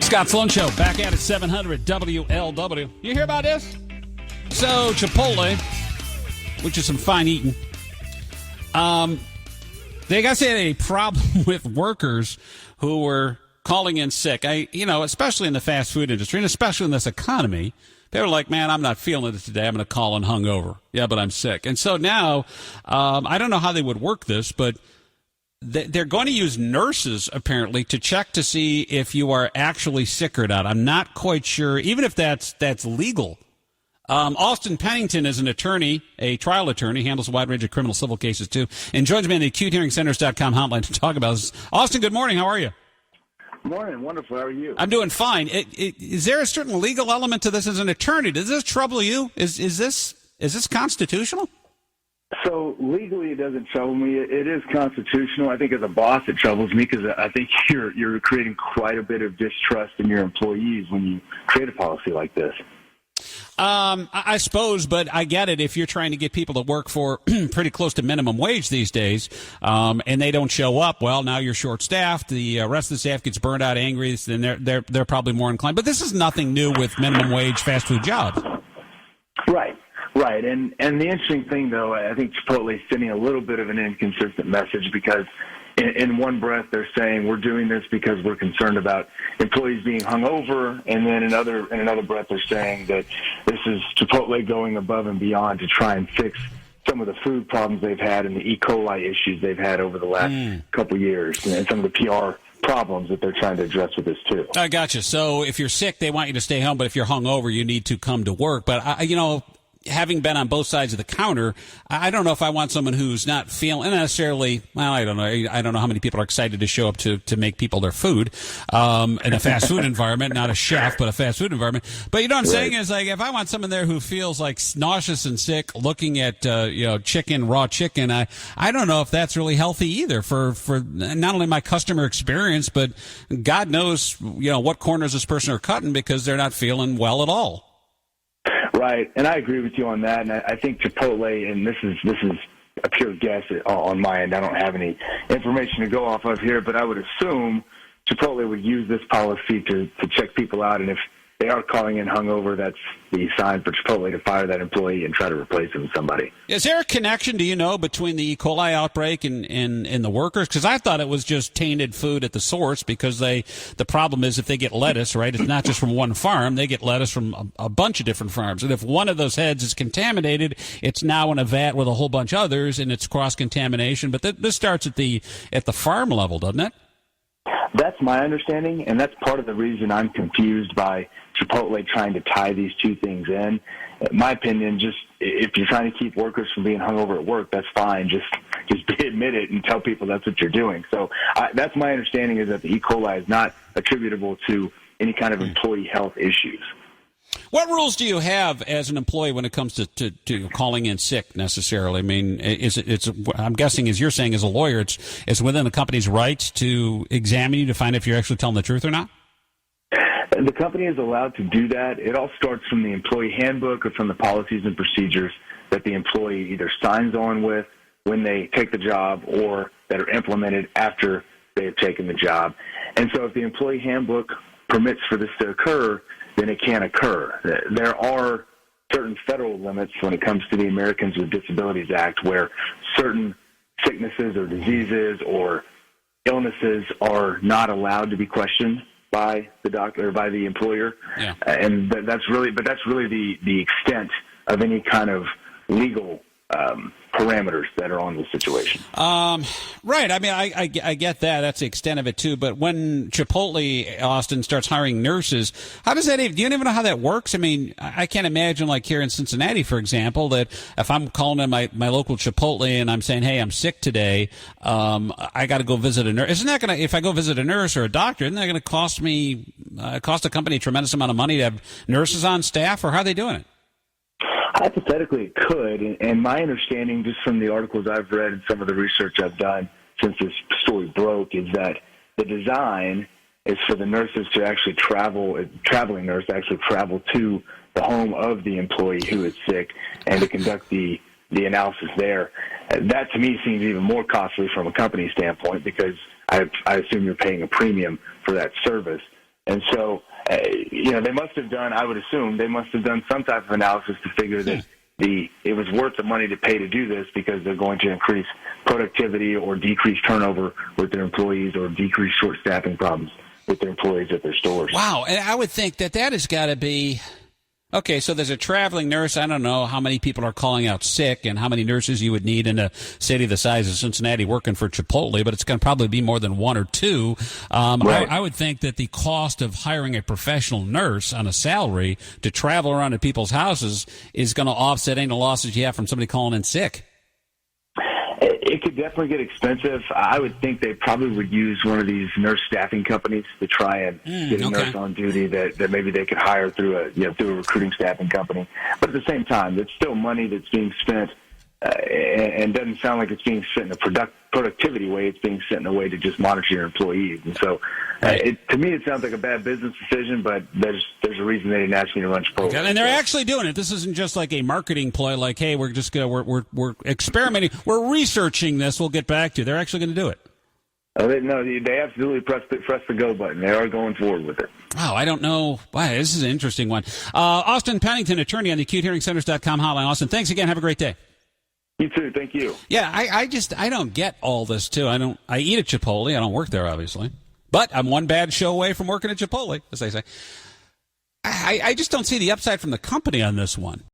Scott Sloan Show, back at it, 700 WLW. You hear about this? So, Chipotle, which is some fine eating, they got a problem with workers who were calling in sick. Especially in the fast food industry, and especially in this economy, they were like, man, I'm not feeling it today. I'm going to call in hungover. Yeah, but I'm sick. And so now, I don't know how they would work this, but they're going to use nurses, apparently, to check to see if you are actually sick or not. I'm not quite sure, even if that's legal. Austin Pennington is an attorney, a trial attorney, handles a wide range of criminal civil cases, too, and joins me on the AcuteHearingCenters.com hotline to talk about this. Austin, good morning. How are you? Morning. Wonderful. How are you? I'm doing fine. Is there a certain legal element to this as an attorney? Does this trouble you? Is this constitutional? So legally, it doesn't trouble me. It is constitutional. I think as a boss, it troubles me because I think you're creating quite a bit of distrust in your employees when you create a policy like this. I suppose, but I get it. If you're trying to get people to work for pretty close to minimum wage these days, and they don't show up, well, now you're short-staffed. The rest of the staff gets burned out, angry, then they're probably more inclined. But this is nothing new with minimum wage fast food jobs. Right. And the interesting thing, though, I think Chipotle is sending a little bit of an inconsistent message because in one breath they're saying we're doing this because we're concerned about employees being hungover, and then in another breath they're saying that this is Chipotle going above and beyond to try and fix some of the food problems they've had and the E. coli issues they've had over the last couple of years, and some of the PR problems that they're trying to address with this too. I gotcha. So if you're sick, they want you to stay home, but if you're hungover, you need to come to work. But having been on both sides of the counter, I don't know if I want someone who's not feeling necessarily, well, I don't know. I don't know how many people are excited to show up to make people their food in a fast food environment, not a chef, but a fast food environment. But what I'm saying is, like, if I want someone there who feels like nauseous and sick looking at, raw chicken, I don't know if that's really healthy either for not only my customer experience, but God knows, what corners this person are cutting because they're not feeling well at all. Right, and I agree with you on that. And I think Chipotle, and this is a pure guess on my end. I don't have any information to go off of here, but I would assume Chipotle would use this policy to check people out, and if they are calling in hungover, that's the sign for Chipotle to fire that employee and try to replace him with somebody. Is there a connection, do you know, between the E. coli outbreak and the workers? Because I thought it was just tainted food at the source because the problem is if they get lettuce, right, it's not just from one farm. They get lettuce from a bunch of different farms. And if one of those heads is contaminated, it's now in a vat with a whole bunch of others, and it's cross-contamination. But this starts at the farm level, doesn't it? That's my understanding, and that's part of the reason I'm confused by Chipotle trying to tie these two things in. In my opinion, just if you're trying to keep workers from being hungover at work, that's fine. Just admit it and tell people that's what you're doing. So that's my understanding, is that the E. coli is not attributable to any kind of employee health issues. What rules do you have as an employee when it comes to calling in sick necessarily? I mean, I'm guessing, as you're saying, as a lawyer, it's within the company's rights to examine you to find if you're actually telling the truth or not? The company is allowed to do that. It all starts from the employee handbook or from the policies and procedures that the employee either signs on with when they take the job or that are implemented after they have taken the job. And so if the employee handbook permits for this to occur, then it can occur. There are certain federal limits when it comes to the Americans with Disabilities Act where certain sicknesses or diseases or illnesses are not allowed to be questioned by the doctor or by the employer. Yeah. And that's really the extent of any kind of legal parameters that are on the situation. Right. I mean, I get that. That's the extent of it, too. But when Chipotle, Austin, starts hiring nurses, how does that do you even know how that works? I mean, I can't imagine, like here in Cincinnati, for example, that if I'm calling in my local Chipotle and I'm saying, hey, I'm sick today, I got to go visit a nurse. Isn't that going to, if I go visit a nurse or a doctor, isn't that going to cost the company a tremendous amount of money to have nurses on staff, or how are they doing it? Hypothetically, it could, and my understanding just from the articles I've read and some of the research I've done since this story broke is that the design is for the nurses to actually traveling nurse to actually travel to the home of the employee who is sick and to conduct the analysis there. That, to me, seems even more costly from a company standpoint because I assume you're paying a premium for that service. And so, they must have done, I would assume, they must have done some type of analysis to figure that it was worth the money to pay to do this because they're going to increase productivity or decrease turnover with their employees or decrease short staffing problems with their employees at their stores. Wow. And I would think that has got to be... Okay, so there's a traveling nurse. I don't know how many people are calling out sick and how many nurses you would need in a city the size of Cincinnati working for Chipotle, but it's going to probably be more than one or two. Right. I would think that the cost of hiring a professional nurse on a salary to travel around to people's houses is going to offset any losses you have from somebody calling in sick. It could definitely get expensive. I would think they probably would use one of these nurse staffing companies to try and get a nurse on duty that maybe they could hire through a recruiting staffing company. But at the same time, it's still money that's being spent, and doesn't sound like it's being spent in a productivity way. It's being spent in a way to just monitor your employees. And so, to me, it sounds like a bad business decision. But there's a reason they didn't ask me to run Chipotle. And they're actually doing it. This isn't just like a marketing ploy. Like, hey, we're just we're experimenting. We're researching this. We'll get back to you. They're actually going to do it. They absolutely pressed the go button. They are going forward with it. Wow, I don't know. Wow, this is an interesting one. Austin Pennington, attorney on the AcuteHearingCenters.com hotline. Austin, thanks again. Have a great day. You too. Thank you. Yeah, I don't get all this too. I eat at Chipotle. I don't work there, obviously, but I'm one bad show away from working at Chipotle, as they say. I just don't see the upside from the company on this one.